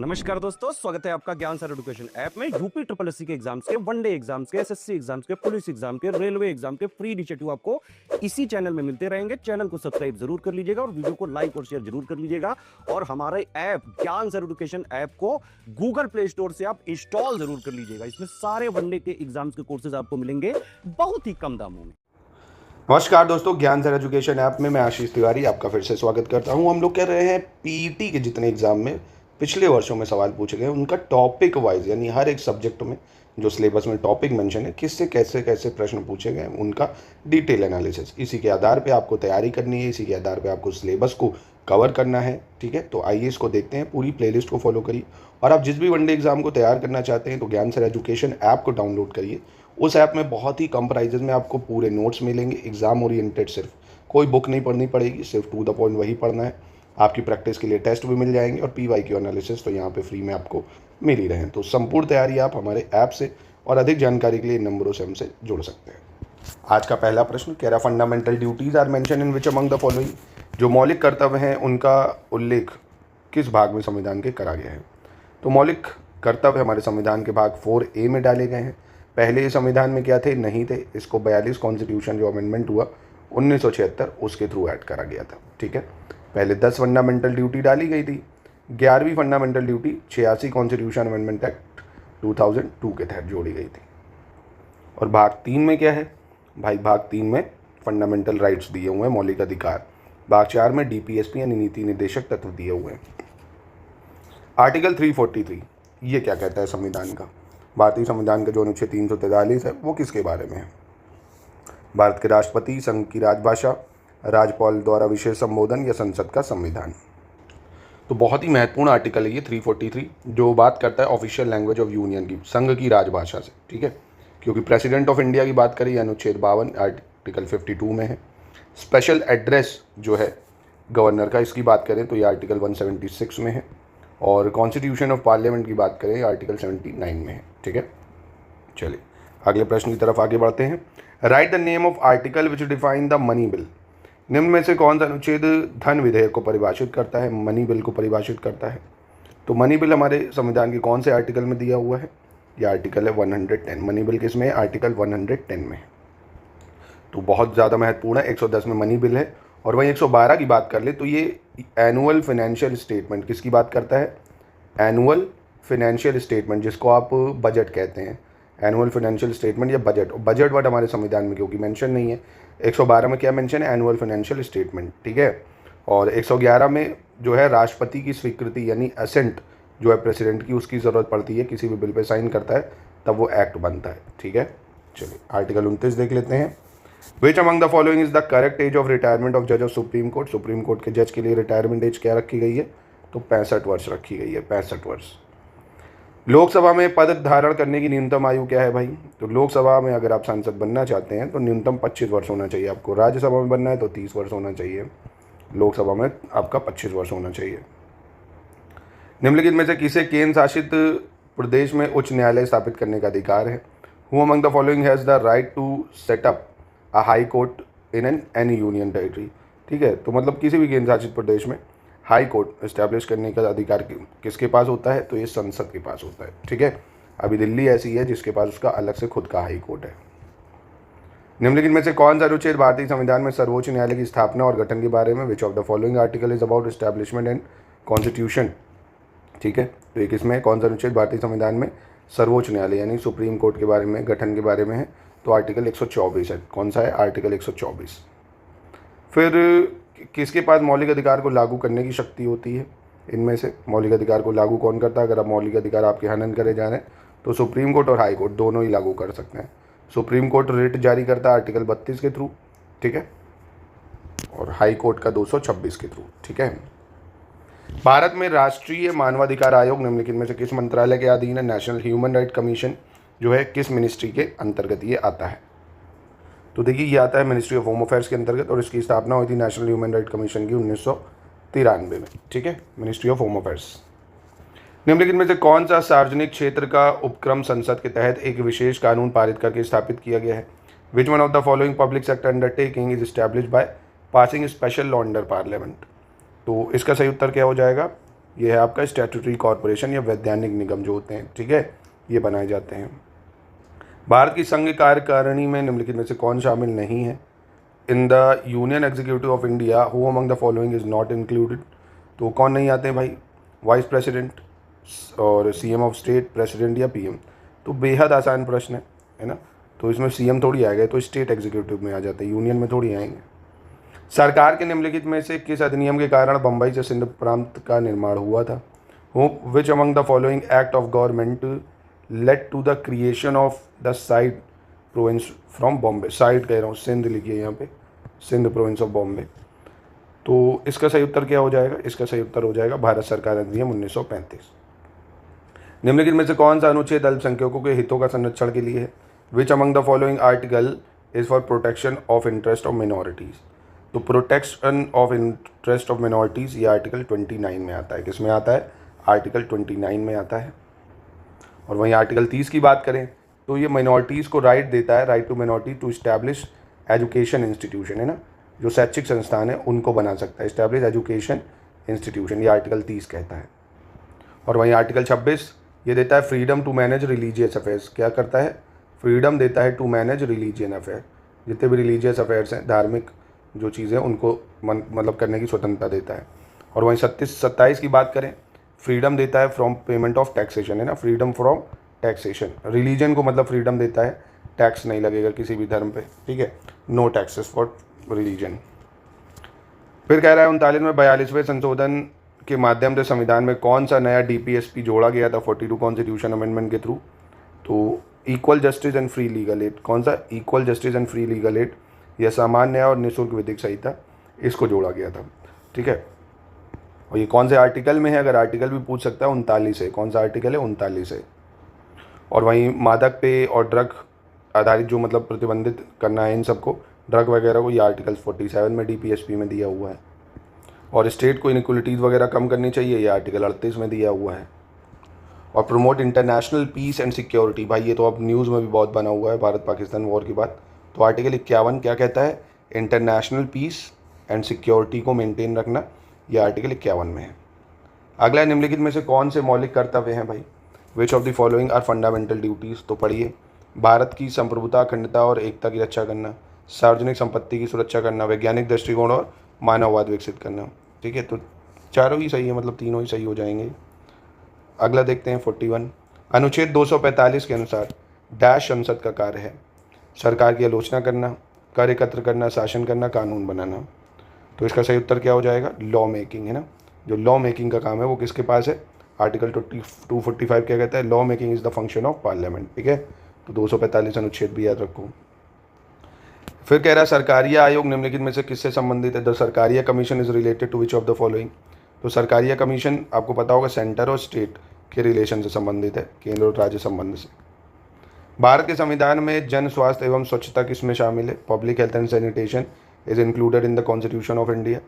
नमस्कार दोस्तों, स्वागत है आपका ज्ञान सर एजुकेशन ऐप में। यूपी ट्रिपल एससी के एग्जाम्स के, वनडे एग्जाम्स के, एसएससी एग्जाम्स के, पुलिस एग्जाम के, रेलवे एग्जाम के फ्री इनिशिएटिव आपको इसी चैनल में मिलते रहेंगे। चैनल को सब्सक्राइब जरूर कर लीजिएगा और वीडियो को लाइक और शेयर जरूर कर लीजिएगा। और हमारे ऐप ज्ञान सर एजुकेशन ऐप को गूगल प्ले स्टोर से आप इंस्टॉल जरूर कर लीजिएगा। इसमें सारे वनडे के एग्जाम्स के कोर्सेज आपको मिलेंगे बहुत ही कम दामों में। नमस्कार दोस्तों, ज्ञान सर एजुकेशन ऐप में मैं आशीष तिवारी आपका फिर से स्वागत करता हूं। हम लोग कर रहे हैं पीईटी के जितने एग्जाम में पिछले वर्षों में सवाल पूछे गए उनका टॉपिक वाइज, यानी हर एक सब्जेक्ट में जो सिलेबस में टॉपिक मेंशन है किससे कैसे कैसे प्रश्न पूछे गए उनका डिटेल एनालिसिस। इसी के आधार पे आपको तैयारी करनी है, इसी के आधार पे आपको सिलेबस को कवर करना है। ठीक है, तो आइए इसको देखते हैं। पूरी प्लेलिस्ट को फॉलो करिए और आप जिस भी वनडे एग्जाम को तैयार करना चाहते हैं तो ज्ञान सर एजुकेशन ऐप को डाउनलोड करिए। उस ऐप में बहुत ही कम प्राइजेस में आपको पूरे नोट्स मिलेंगे, एग्जाम ओरिएंटेड। सिर्फ कोई बुक नहीं पढ़नी पड़ेगी, सिर्फ टू द पॉइंट वही पढ़ना है। आपकी प्रैक्टिस के लिए टेस्ट भी मिल जाएंगे और पीवाईक्यू एनालिसिस तो यहाँ पे फ्री में आपको मिल ही रहे हैं। तो संपूर्ण तैयारी आप हमारे ऐप से और अधिक जानकारी के लिए इन नंबरों से हमसे जुड़ सकते हैं। आज का पहला प्रश्न कह रहा, fundamental duties are mention in which among the following. जो मौलिक कर्तव्य हैं उनका उल्लेख किस भाग में संविधान के करा गया है। तो मौलिक कर्तव्य हमारे संविधान के भाग 4A में डाले गए हैं। पहले संविधान में क्या थे, नहीं थे। इसको 42 कॉन्स्टिट्यूशन जो अमेंडमेंट हुआ 1976 उसके थ्रू ऐड करा गया था। ठीक है, पहले 10 फंडामेंटल ड्यूटी डाली गई थी। 11वीं fundamental duty 86 constitution amendment act 2002 के तहत जोड़ी गई थी। और भाग 3 में क्या है भाई, भाग 3 में फंडामेंटल राइट्स दिए हुए हैं, मौलिक अधिकार। भाग 4 में डीपीएसपी यानी नीति निर्देशक तत्व दिए हुए हैं। आर्टिकल 343 ये क्या कहता है संविधान का। भारतीय संविधान का जो अनुच्छेद 343 है वो किसके बारे में है। भारत के राष्ट्रपति, संघ की राजभाषा, राज्यपाल द्वारा विशेष संबोधन या संसद का संविधान। तो बहुत ही महत्वपूर्ण आर्टिकल है ये 343, जो बात करता है ऑफिशियल लैंग्वेज ऑफ यूनियन की, संघ की राजभाषा से। ठीक है, क्योंकि प्रेसिडेंट ऑफ इंडिया की बात करें अनुच्छेद 52 आर्टिकल 52 में है। स्पेशल एड्रेस जो है गवर्नर का, इसकी बात करें तो ये आर्टिकल 176 में है। और कॉन्स्टिट्यूशन ऑफ पार्लियामेंट की बात करें आर्टिकल 79 में है। ठीक है, चलिए अगले प्रश्न की तरफ आगे बढ़ते हैं। Right the name of article which define the money bill. निम्न में से कौन सा अनुच्छेद धन विधेयक को परिभाषित करता है, मनी बिल को परिभाषित करता है। तो मनी बिल हमारे संविधान के कौन से आर्टिकल में दिया हुआ है, यह आर्टिकल है 110। मनी बिल किस में है, आर्टिकल 110 में है। तो बहुत ज़्यादा महत्वपूर्ण है। 110 में मनी बिल है। और वहीं 112 की बात कर ले तो ये एनुअल फाइनेंशियल स्टेटमेंट किसकी बात करता है, एनुअल फाइनेंशियल स्टेटमेंट, जिसको आप बजट कहते हैं। एनुअल फाइनेंशियल स्टेटमेंट या बजट, बजट वर्ड हमारे संविधान में क्योंकि मेंशन नहीं है। 112 में क्या मेंशन है, एनुअल फाइनेंशियल स्टेटमेंट। ठीक है, और 111 में जो है राष्ट्रपति की स्वीकृति यानी असेंट जो है प्रेसिडेंट की, उसकी ज़रूरत पड़ती है। किसी भी बिल पे साइन करता है तब वो एक्ट बनता है। ठीक है, चलिए आर्टिकल 29 देख लेते हैं। Which among the following is the correct age of retirement of जज of supreme court. Supreme court के जज के लिए रिटायरमेंट एज क्या रखी गई है, तो 65 वर्ष रखी गई है, 65 वर्ष। लोकसभा में पद धारण करने की न्यूनतम आयु क्या है भाई, तो लोकसभा में अगर आप सांसद बनना चाहते हैं तो न्यूनतम 25 वर्ष होना चाहिए आपको। राज्यसभा में बनना है तो 30 वर्ष होना चाहिए, लोकसभा में आपका 25 वर्ष होना चाहिए। निम्नलिखित में से किसे केंद्र शासित प्रदेश में उच्च न्यायालय स्थापित करने का अधिकार है। Who among the following has the right to set up a high court in any union territory. ठीक है, तो मतलब किसी भी केंद्र शासित प्रदेश में हाई कोर्ट इस्टेब्लिश करने का अधिकार किसके पास होता है, तो ये संसद के पास होता है। ठीक है, अभी दिल्ली ऐसी है जिसके पास उसका अलग से खुद का हाई कोर्ट है। निम्नलिखित में से कौन सा अनुच्छेद भारतीय संविधान में सर्वोच्च न्यायालय की स्थापना और गठन के बारे में, विच of the following article is about establishment and constitution. ठीक है, तो एक इसमें कौन सा अनुच्छेद भारतीय संविधान में सर्वोच्च न्यायालय यानी सुप्रीम कोर्ट के बारे में, गठन के बारे में है, तो आर्टिकल 124 है। कौन सा है, आर्टिकल 124। फिर किसके पास मौलिक अधिकार को लागू करने की शक्ति होती है, इनमें से मौलिक अधिकार को लागू कौन करता है। अगर आप मौलिक अधिकार आपके हनन करे जा रहे हैं तो सुप्रीम कोर्ट और हाई कोर्ट दोनों ही लागू कर सकते हैं। सुप्रीम कोर्ट रिट जारी करता है आर्टिकल 32 के थ्रू। ठीक है, और हाई कोर्ट का 226 के थ्रू। ठीक है, भारत में राष्ट्रीय मानवाधिकार आयोग निम्नलिखित में से किस मंत्रालय के अधीन है। नेशनल ह्यूमन राइट कमीशन जो है किस मिनिस्ट्री के अंतर्गत ये आता है, तो देखिए ये आता है मिनिस्ट्री ऑफ होम अफेयर्स के अंतर्गत। और इसकी स्थापना हुई थी नेशनल ह्यूमन राइट कमीशन की 1993 में। ठीक है, मिनिस्ट्री ऑफ होम अफेयर्स। निम्नलिखित में से कौन सा सार्वजनिक क्षेत्र का उपक्रम संसद के तहत एक विशेष कानून पारित करके स्थापित किया गया है। Which one of the following public sector undertaking is established by passing special law under parliament. तो इसका सही उत्तर क्या हो जाएगा, ये है आपका स्टैट्यूटरी कॉरपोरेशन या वैधानिक निगम जो होते हैं, ठीक है, ये बनाए जाते हैं। भारत की संघ कार्यकारिणी में निम्नलिखित में से कौन शामिल नहीं है? In the union executive of India who among the following is not included? तो कौन नहीं आते हैं भाई? वाइस प्रेसिडेंट और सीएम ऑफ स्टेट, प्रेसिडेंट या पीएम। तो बेहद आसान प्रश्न है ना। तो इसमें सीएम थोड़ी आएगा, तो स्टेट एग्जीक्यूटिव में आ जाते हैं, यूनियन में थोड़ी आएंगे। सरकार के निम्नलिखित में से किस अधिनियम के कारण बम्बई से सिंध प्रांत का निर्माण हुआ था? Which among the following act of government led to the creation of the side province from Bombay? Side कह रहा हूँ, सिंध लिखिए यहाँ पे, सिंध प्रोविंस ऑफ बॉम्बे। तो इसका सही उत्तर क्या हो जाएगा? इसका सही उत्तर हो जाएगा भारत सरकार अधिनियम 1935। निम्नलिखित में से कौन सा अनुच्छेद अल्पसंख्यकों के हितों का संरक्षण के लिए है? Which among the following article is for protection of interest of minorities? तो protection of interest of minorities ये आर्टिकल 29 में आता है। किस में आता है? आर्टिकल 29 में आता है। और वहीं आर्टिकल 30 की बात करें तो ये मिनॉरिटीज़ को राइट देता है, right to minority to establish education institution, है ना, जो शैक्षिक संस्थान है उनको बना सकता है, इस्टेब्लिश एजुकेशन इंस्टीट्यूशन, ये आर्टिकल 30 कहता है। और वहीं आर्टिकल 26 ये देता है freedom to manage religious affairs. क्या करता है? फ्रीडम देता है टू मैनेज रिलीजियन अफेयर, जितने भी रिलीजियस अफेयर्स हैं, धार्मिक जो चीज़ें, उनको मतलब करने की स्वतंत्रता देता है। और वहीं 27 की बात करें, फ्रीडम देता है फ्रॉम पेमेंट ऑफ टैक्सेशन, है ना, फ्रीडम फ्रॉम टैक्सेशन। रिलीजन को मतलब फ्रीडम देता है, टैक्स नहीं लगेगा किसी भी धर्म पे, ठीक है, नो टैक्सेस फॉर रिलीजन। फिर कह रहा है 39 में 42वें संशोधन के माध्यम से संविधान में कौन सा नया डीपीएसपी जोड़ा गया था 42 कॉन्स्टिट्यूशन अमेंडमेंट के थ्रू? तो equal justice and free legal aid. कौन सा? Equal justice and free legal aid, यह सामान्य न्याय और निःशुल्क विधिक सहायता, इसको जोड़ा गया था, ठीक है। और ये कौन से आर्टिकल में है? अगर आर्टिकल भी पूछ सकता है, 39 है। कौन सा आर्टिकल है? 39 है। और वहीं मादक पेय और ड्रग आधारित जो मतलब प्रतिबंधित करना है इन सबको, ड्रग वगैरह को, ये आर्टिकल 47 में डीपीएसपी में दिया हुआ है। और स्टेट को इनइक्वलिटीज़ वगैरह कम करनी चाहिए, ये आर्टिकल 38 में दिया हुआ है। और promote international peace and security, भाई ये तो अब न्यूज़ में भी बहुत बना हुआ है भारत पाकिस्तान वॉर की बात। तो आर्टिकल 51 क्या कहता है? इंटरनेशनल पीस एंड सिक्योरिटी को मेंटेन रखना, ये आर्टिकल 51 में है। अगला, निम्नलिखित में से कौन से मौलिक कर्तव्य हैं भाई? Which of the following are fundamental duties? तो पढ़िए, भारत की संप्रभुता, अखंडता और एकता की रक्षा करना, सार्वजनिक संपत्ति की सुरक्षा करना, वैज्ञानिक दृष्टिकोण और मानववाद विकसित करना, ठीक है। तो चारों ही सही है, मतलब तीनों ही सही हो जाएंगे। अगला देखते हैं 41। अनुच्छेद 245 के अनुसार डैश संसद का कार्य है? सरकार की आलोचना करना, कर एकत्र करना, शासन करना, कानून बनाना। तो इसका सही उत्तर क्या हो जाएगा? लॉ मेकिंग, है ना। जो लॉ मेकिंग का काम है वो किसके पास है? आर्टिकल 245 क्या कहता है? Law making is the function of parliament, ठीक है। तो 245 अनुच्छेद भी याद रखो। फिर कह रहा है सरकारिया आयोग निम्नलिखित में से किससे संबंधित है? The Sarkaria commission is related to which of the following? तो सरकारिया कमीशन आपको पता होगा सेंटर और स्टेट के रिलेशन से संबंधित है, केंद्र और राज्य संबंध से। भारत के संविधान में जन स्वास्थ्य एवं स्वच्छता किसमें शामिल है? Public health and sanitation is included in the constitution of India.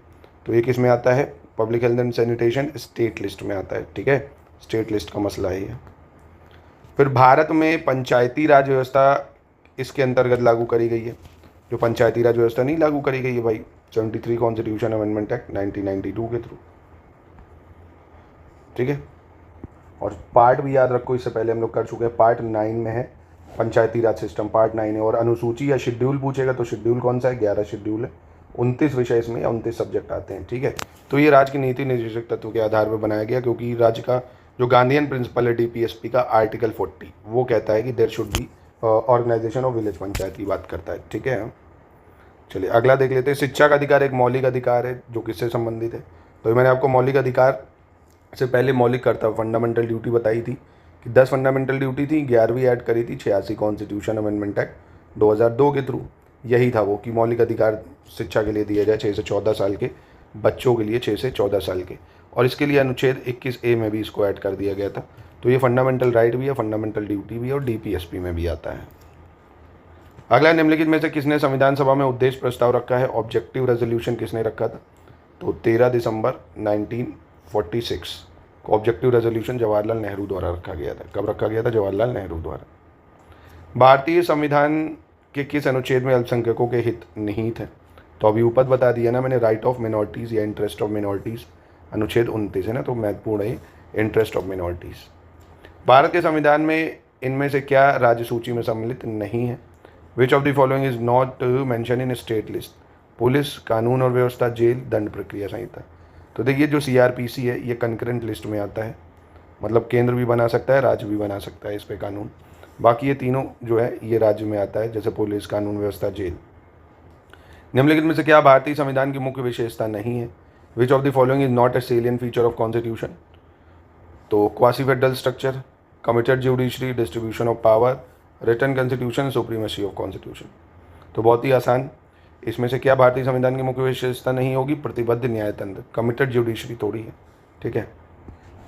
तो ये किस में आता है? Public health and sanitation state list में आता है, ठीक है, स्टेट लिस्ट का मसला है ये। फिर भारत में पंचायती राज व्यवस्था इसके अंतर्गत लागू करी गई है। जो पंचायती राज व्यवस्था नहीं लागू करी गई है भाई, 73 कॉन्स्टिट्यूशन अमेंडमेंट एक्ट 1992 के थ्रू, ठीक है। और पार्ट भी याद रखो, इससे पहले हम लोग कर चुके हैं, पार्ट 9 में है पंचायती राज सिस्टम, पार्ट 9 है। और अनुसूची या शेड्यूल पूछेगा तो शेड्यूल कौन सा है? 11 शेड्यूल है, 29 विषय इसमें या 29 सब्जेक्ट आते हैं, ठीक है। तो ये राज्य की नीति निर्देशक तत्व के आधार पर बनाया गया, क्योंकि राज्य का जो गांधीयन प्रिंसिपल है डीपीएसपी का, आर्टिकल 40, वो कहता है कि there should be organisation of village panchayat की बात करता है, ठीक है। चलिए अगला देख लेते हैं। शिक्षा का अधिकार एक मौलिक अधिकार है जो किससे संबंधित है? तो मैंने आपको मौलिक अधिकार से पहले मौलिक कर्तव्य, फंडामेंटल ड्यूटी बताई थी कि 10 फंडामेंटल ड्यूटी थी, 11वीं ऐड करी थी 86 कॉन्स्टिट्यूशन अमेंडमेंट एक्ट 2002 के थ्रू। यही था वो कि मौलिक अधिकार शिक्षा के लिए दिया जाए 6 से 14 साल के बच्चों के लिए, 6 से 14 साल के। और इसके लिए अनुच्छेद 21A में भी इसको ऐड कर दिया गया था। तो ये फंडामेंटल राइट भी है, फंडामेंटल ड्यूटी भी है, और डीपीएसपी में भी आता है। अगला, निम्नलिखित में से किसने संविधान सभा में उद्देश्य प्रस्ताव रखा है? ऑब्जेक्टिव रेजोल्यूशन किसने रखा था? तो 13 दिसंबर 1946 को ऑब्जेक्टिव रेजोल्यूशन जवाहरलाल नेहरू द्वारा रखा गया था। कब रखा गया था? जवाहरलाल नेहरू द्वारा। भारतीय संविधान के किस अनुच्छेद में अल्पसंख्यकों के हित निहित हैं? तो अभी ऊपर बता दिया ना मैंने, राइट ऑफ मिनॉरिटीज़ या इंटरेस्ट ऑफ मिनॉरिटीज़, अनुच्छेद 29 है ना, तो महत्वपूर्ण है इंटरेस्ट ऑफ मिनॉरिटीज़। भारत के संविधान में इनमें से क्या राज्य सूची में सम्मिलित नहीं है? Which of the following is not mention in state list? Police, कानून और व्यवस्था, जेल, दंड प्रक्रिया संहिता। तो देखिए जो CRPC है ये कंकरेंट लिस्ट में आता है, मतलब केंद्र भी बना सकता है, राज्य भी बना सकता है इस पे कानून। बाकी ये तीनों जो है ये राज्य में आता है, जैसे पुलिस, कानून व्यवस्था, जेल। निम्नलिखित में से क्या भारतीय संविधान की मुख्य विशेषता नहीं है? Which of the following is not a salient feature of constitution? तो quasi federal structure, committed judiciary, distribution of power, written constitution, supremacy of constitution. तो बहुत ही आसान, इसमें से क्या भारतीय संविधान की मुख्य विशेषता नहीं होगी? प्रतिबद्ध न्यायतंत्र। कमिटेड जुडिशरी थोड़ी है, ठीक है।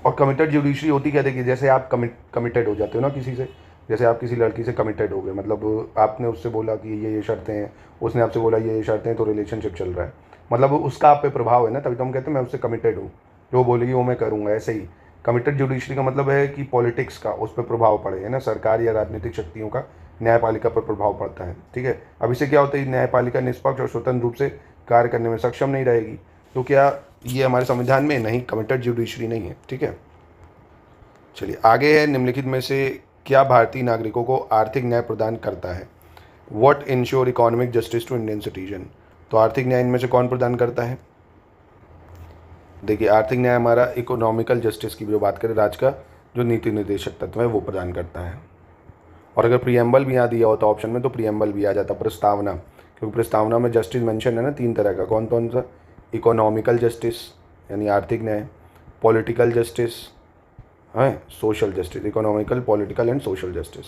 और कमिटेड जुडिशरी होती क्या, देखिए जैसे आप कमिटेड हो जाते हो ना किसी से, जैसे आप किसी लड़की से कमिटेड हो गए, मतलब आपने उससे बोला कि ये शर्तें हैं, उसने आपसे बोला ये शर्तें हैं, तो रिलेशनशिप चल रहा है, मतलब उसका आप पे प्रभाव है ना, तभी तो हम कहते हैं मैं उससे कमिटेड हूँ, जो बोलेगी वो मैं करूँगा। ऐसे ही कमिटेड जुडिशरी का मतलब है कि पॉलिटिक्स का उस पर प्रभाव पड़े, है ना, सरकार या राजनीतिक शक्तियों का न्यायपालिका पर प्रभाव पड़ता है, ठीक है। अब इससे क्या होता है, न्यायपालिका निष्पक्ष और स्वतंत्र रूप से कार्य करने में सक्षम नहीं रहेगी। तो क्या ये हमारे संविधान में नहीं, कमिटेड जुडिशरी नहीं है, ठीक है। चलिए आगे है, निम्नलिखित में से क्या भारतीय नागरिकों को आर्थिक न्याय प्रदान करता है? What ensure economic justice to Indian citizen? तो आर्थिक न्याय इनमें से कौन प्रदान करता है? देखिए आर्थिक न्याय हमारा इकोनॉमिकल जस्टिस की जो बात करें, राज्य का जो नीति निर्देशक तत्व है वो प्रदान करता है। और अगर प्रियम्बल भी यहाँ दिया होता ऑप्शन में, तो प्रियम्बल भी आ जाता, प्रस्तावना, क्योंकि प्रस्तावना में जस्टिस मेंशन है ना 3 तरह का। कौन कौन सा? इकोनॉमिकल जस्टिस यानी आर्थिक न्याय, पॉलिटिकल जस्टिस है, social justice, economical, political and social justice.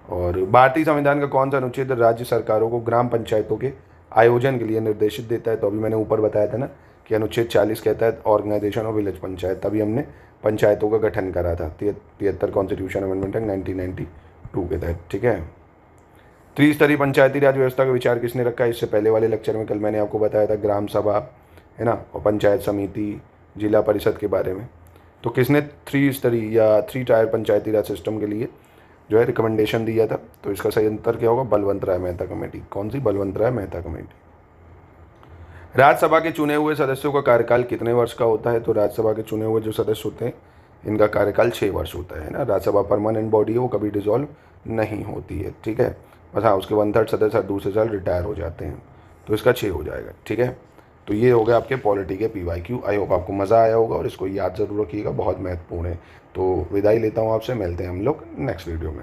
और भारतीय संविधान का कौन सा अनुच्छेद राज्य सरकारों को ग्राम पंचायतों के आयोजन के लिए निर्देशित देता है? तो अभी मैंने ऊपर बताया था ना कि अनुच्छेद 40 कहता है ऑर्गेनाइजेशन ऑफ विलेज पंचायत, तभी हमने पंचायतों का गठन करा था 73 कॉन्स्टिट्यूशन अमेंडमेंट एक्ट 1992 के तहत, ठीक है। त्रिस्तरीय पंचायती राज व्यवस्था का विचार किसने रखा है? इससे पहले वाले लेक्चर में कल मैंने आपको बताया था ग्राम सभा, है ना, और पंचायत समिति, जिला परिषद के बारे में। तो किसने 3 स्तरीय या 3 टायर पंचायती राज सिस्टम के लिए जो है रिकमेंडेशन दिया था? तो इसका सही उत्तर क्या होगा? बलवंत राय मेहता कमेटी। कौन सी? बलवंत राय मेहता कमेटी। राज्यसभा के चुने हुए सदस्यों का कार्यकाल कितने वर्ष का होता है? तो राज्यसभा के चुने हुए जो सदस्य होते हैं इनका कार्यकाल 6 वर्ष होता है ना। राज्यसभा परमानेंट बॉडी है, वो कभी डिसॉल्व नहीं होती है, ठीक है। बस हाँ, उसके 1/3 सदस्य हर दूसरे साल रिटायर हो जाते हैं, तो इसका 6 हो जाएगा, ठीक है। तो ये हो गया आपके पॉलिटी के PYQ। आई होप आपको मज़ा आया होगा और इसको याद ज़रूर रखिएगा, बहुत महत्वपूर्ण है। तो विदाई लेता हूँ आपसे, मिलते हैं हम लोग नेक्स्ट वीडियो में।